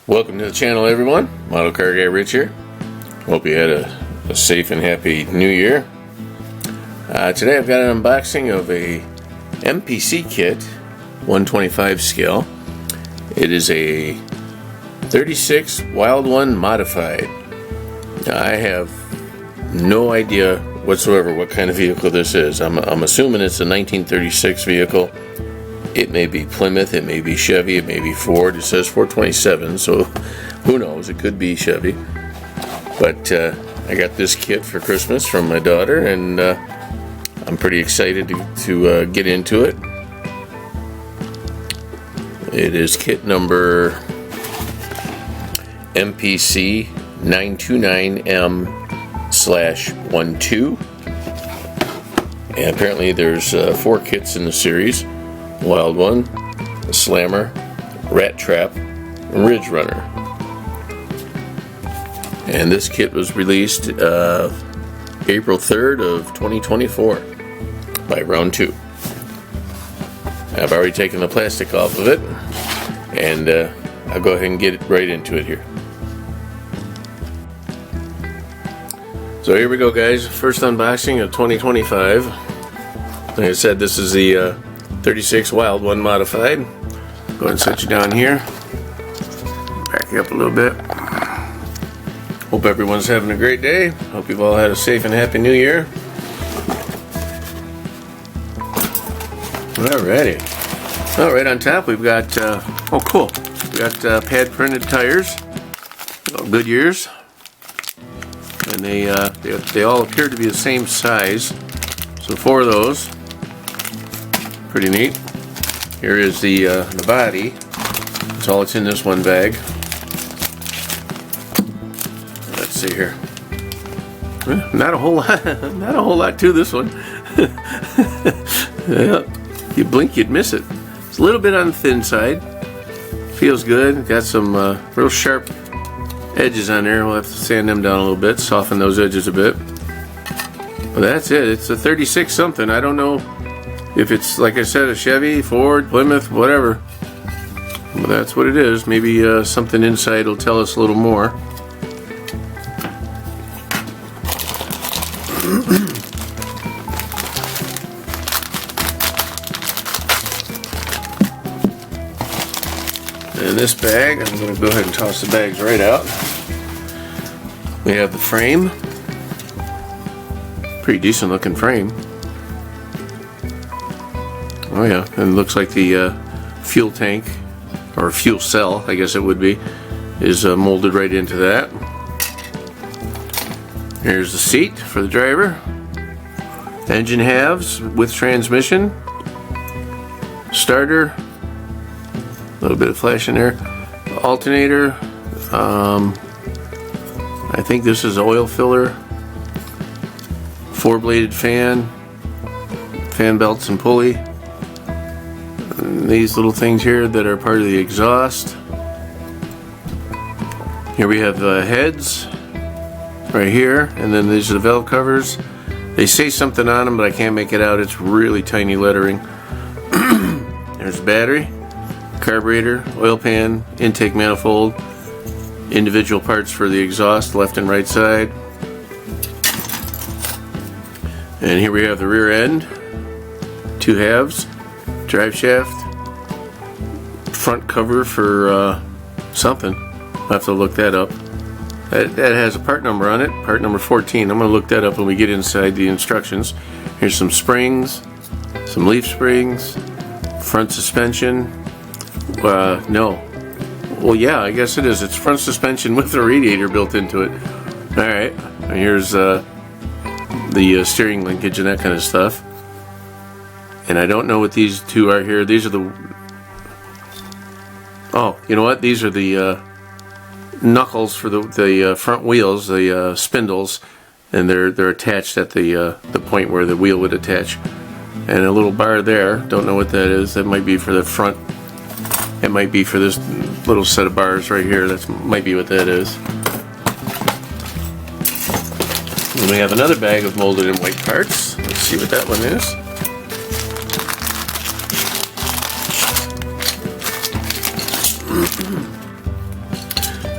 Welcome to the channel, everyone. Model Car Guy Rich here. Hope you had a safe and happy new year. Today I've got an unboxing of a MPC kit, 125 scale. It is a 36 Wild One modified. I have no idea whatsoever what kind of vehicle this is. I'm assuming it's a 1936 vehicle. It may be Plymouth, it may be Chevy, it may be Ford. It says 427, so who knows? It could be Chevy. But I got this kit for Christmas from my daughter, and I'm pretty excited to get into it. It is kit number MPC 929M/12. And apparently there's 4 kits in the series. Wild One, Slammer, Rat Trap, and Ridge Runner. And this kit was released April 3rd of 2024 by Round 2. I've already taken the plastic off of it, and I'll go ahead and get right into it here. So here we go, guys. First unboxing of 2025. Like I said, this is the 36 Wild One modified. Go ahead and set you down here. Back you up a little bit. Hope everyone's having a great day. Hope you've all had a safe and happy new year. Alrighty. Alright, on top we've got, oh cool, we've got pad printed tires. Goodyears. And they all appear to be the same size. So 4 of those. Pretty neat. Here is the body. That's all that's in this one bag. Let's see here. Not a whole lot. Not a whole lot to this one. Yeah, you blink, you'd miss it. It's a little bit on the thin side. Feels good. Got some real sharp edges on there. We'll have to sand them down a little bit, soften those edges a bit. But that's it. It's a 36 something. I don't know if it's, like I said, a Chevy, Ford, Plymouth, whatever. Well, that's what it is. Maybe something inside will tell us a little more. In this bag, I'm going to go ahead and toss the bags right out. We have the frame. Pretty decent looking frame. Oh yeah, and it looks like the fuel tank, or fuel cell, I guess it would be, is molded right into that. Here's the seat for the driver. Engine halves with transmission. Starter. A little bit of flash in there. Alternator. I think this is oil filler. 4-bladed fan. Fan belts and pulley. These little things here that are part of the exhaust. Here we have the heads right here, and then these are the valve covers. They say something on them, but I can't make it out. It's really tiny lettering. There's the battery, carburetor, oil pan, intake manifold, individual parts for the exhaust, left and right side. And here we have the rear end, 2 halves, drive shaft, front cover for something. I'll have to look that up. That has a part number on it, part number 14. I'm going to look that up when we get inside the instructions. Here's some springs, some leaf springs, front suspension. No. Well, yeah, I guess it is. It's front suspension with a radiator built into it. Alright, and here's the steering linkage and that kind of stuff. And I don't know what these 2 are here. These are the... Oh, you know what? These are the knuckles for the front wheels, the spindles, and they're attached at the point where the wheel would attach. And a little bar there. Don't know what that is. That might be for the front. It might be for this little set of bars right here. That might be what that is. And we have another bag of molded in white parts. Let's see what that one is.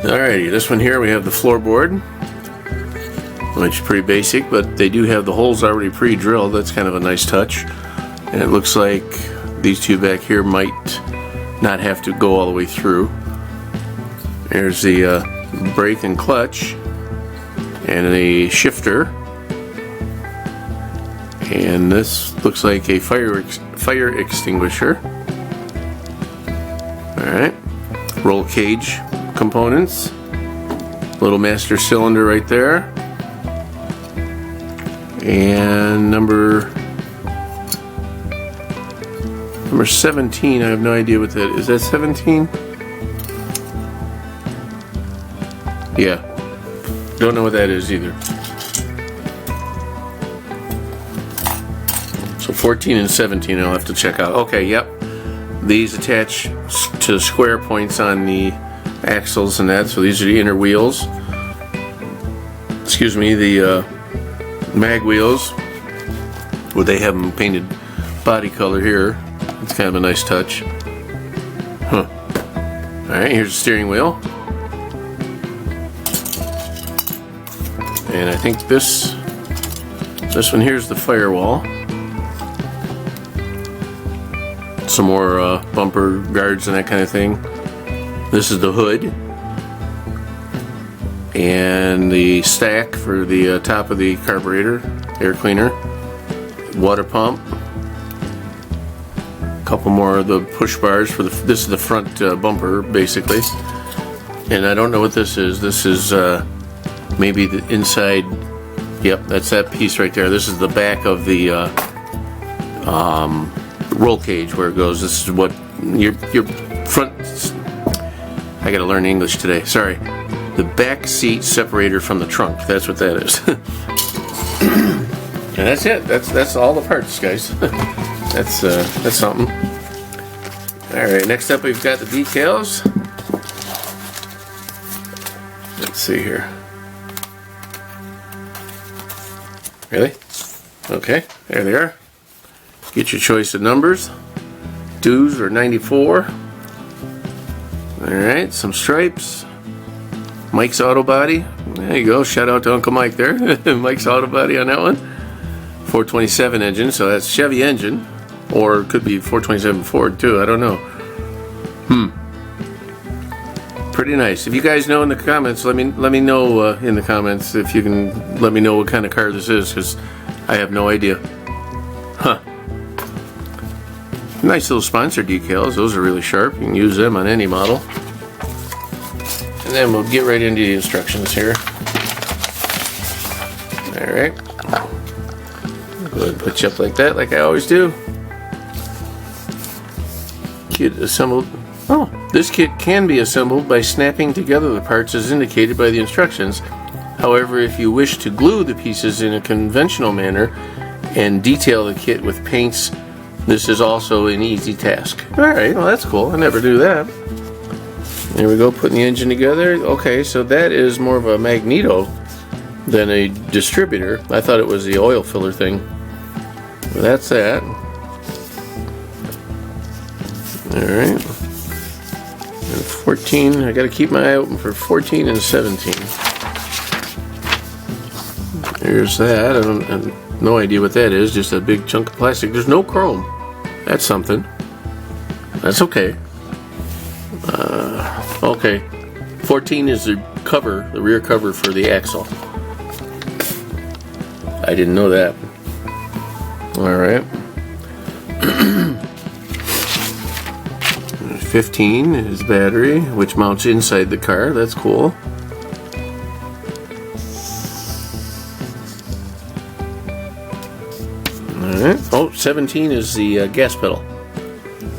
Alrighty, this one here we have the floorboard, which is pretty basic, but they do have the holes already pre-drilled. That's kind of a nice touch. And it looks like these two back here might not have to go all the way through. There's the brake and clutch, and the shifter. And this looks like a fire extinguisher. Alright, roll cage components, little master cylinder right there, and number 17, I have no idea what that is. That 17? Yeah, don't know what that is either. So 14 and 17 I'll have to check out. Okay, yep. These attach to square points on the axles and that, so these are the inner wheels. Excuse me, the mag wheels. Well, they have them painted body color here. It's kind of a nice touch. Huh. Alright, here's the steering wheel. And I think this one here's the firewall. Some more bumper guards and that kind of thing. This is the hood. And the stack for the top of the carburetor, air cleaner, water pump. A couple more of the push bars for this is the front bumper basically. And I don't know what this is. This is maybe the inside. Yep, that's that piece right there. This is the back of the roll cage where it goes. This is what your front. I gotta learn English today. Sorry. The back seat separator from the trunk. That's what that is. And that's it. That's all the parts, guys. That's something. All right. Next up, we've got the decals. Let's see here. Really? Okay. There they are. Get your choice of numbers. Dues or 94. Alright, some stripes. Mike's Auto Body. There you go. Shout out to Uncle Mike there. Mike's Auto Body on that one. 427 engine, so that's Chevy engine. Or it could be 427 Ford too. I don't know. Pretty nice. If you guys know in the comments, let me know in the comments if you can let me know what kind of car this is, because I have no idea. Huh. Nice little sponsor decals. Those are really sharp. You can use them on any model. And then we'll get right into the instructions here. Alright. Go ahead and put you up like that, like I always do. Kit assembled. Oh, this kit can be assembled by snapping together the parts as indicated by the instructions. However, if you wish to glue the pieces in a conventional manner and detail the kit with paints, this is also an easy task. Alright, well that's cool. I never do that. There we go, putting the engine together. Okay, so that is more of a magneto than a distributor. I thought it was the oil filler thing. But that's that. Alright. And 14, I gotta keep my eye open for 14 and 17. There's that. I have no idea what that is, just a big chunk of plastic. There's no chrome. That's something. That's okay. Okay. 14 is the cover, the rear cover for the axle. I didn't know that. Alright. 15 is battery, which mounts inside the car. That's cool. Alright. Oh, 17 is the gas pedal.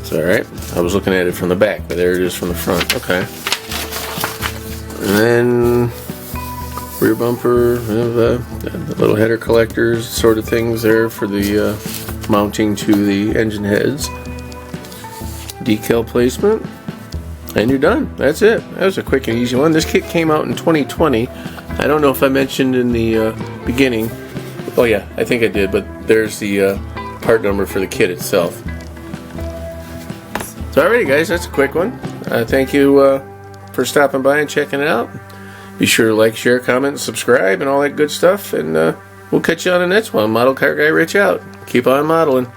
It's alright. I was looking at it from the back, but there it is from the front. Okay. And then rear bumper, the little header collectors sort of things there for the mounting to the engine heads. Decal placement. And you're done. That's it. That was a quick and easy one. This kit came out in 2020. I don't know if I mentioned in the beginning. Oh yeah, I think I did, but there's the part number for the kit itself. So alrighty guys, that's a quick one. Thank you for stopping by and checking it out. Be sure to like, share, comment, and subscribe, and all that good stuff. And we'll catch you on the next one. Model Car Guy Rich out. Keep on modeling.